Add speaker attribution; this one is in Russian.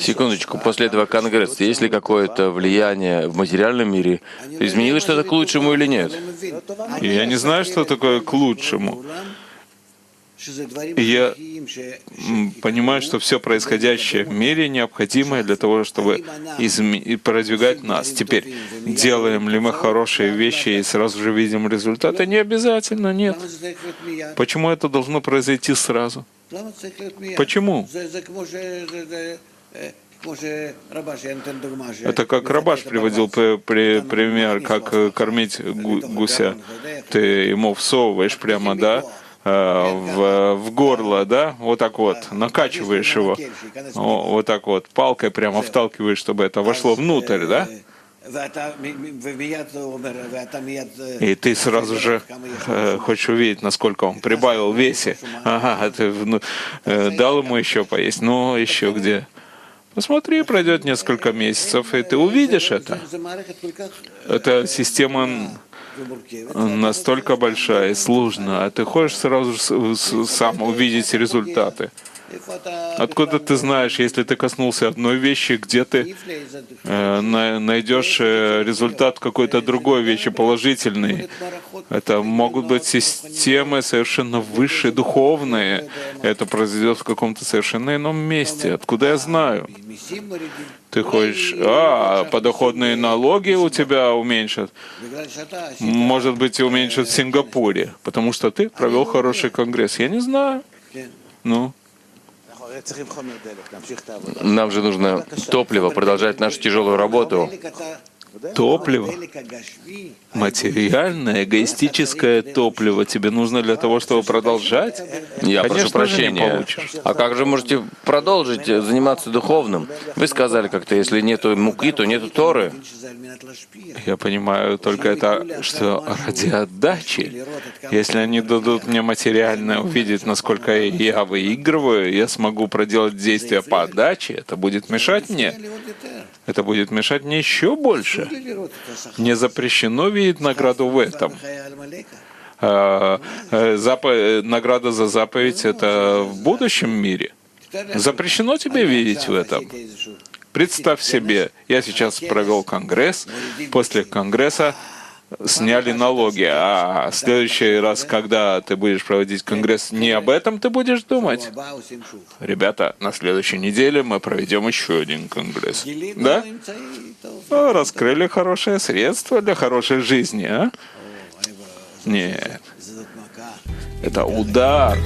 Speaker 1: Секундочку, после этого Конгресса есть ли какое-то влияние в материальном мире? Изменилось что-то к лучшему или нет?
Speaker 2: Я не знаю, что такое к лучшему. Я понимаю, что все происходящее в мире необходимое для того, чтобы продвигать нас. Теперь, делаем ли мы хорошие вещи и сразу же видим результаты? Не обязательно, нет. Почему это должно произойти сразу? Почему? Это как Рабаш приводил пример, как кормить гуся. Ты ему всовываешь прямо, да, в горло, да, вот так вот, накачиваешь его, вот так вот, палкой прямо вталкиваешь, чтобы это вошло внутрь, да? И ты сразу же хочешь увидеть, насколько он прибавил в весе. Ага, ты дал ему еще поесть, ну еще где. Посмотри, пройдет несколько месяцев, и ты увидишь это. Эта система настолько большая и сложная, а ты хочешь сразу же сам увидеть результаты. Откуда ты знаешь, если ты коснулся одной вещи, где ты найдешь результат какой-то другой вещи положительный? Это могут быть системы совершенно высшие, духовные. Это произойдет в каком-то совершенно ином месте. Откуда я знаю? Ты хочешь, подоходные налоги у тебя уменьшат? Может быть, и уменьшат в Сингапуре, потому что ты провел хороший конгресс. Я не знаю. Ну.
Speaker 1: Нам же нужно топливо, продолжать нашу тяжелую работу.
Speaker 2: Топливо? Материальное, эгоистическое топливо тебе нужно для того, чтобы продолжать?
Speaker 1: Я прошу прощения.
Speaker 2: Не
Speaker 1: а как же можете продолжить заниматься духовным? Вы сказали как-то, если нету муки, то нету Торы.
Speaker 2: Я понимаю только это, что ради отдачи. Если они дадут мне материальное увидеть, насколько я выигрываю, я смогу проделать действия по отдаче, это будет мешать мне. Это будет мешать мне еще больше. Не запрещено видеть награду в этом. Награда за заповедь — это в будущем мире. Запрещено тебе видеть в этом. Представь себе, я сейчас провел конгресс, после конгресса сняли налоги, а в следующий раз, когда ты будешь проводить конгресс, не об этом ты будешь думать. Ребята, на следующей неделе мы проведем еще один конгресс. Да? Раскрыли хорошее средство для хорошей жизни, а? Нет. Это удар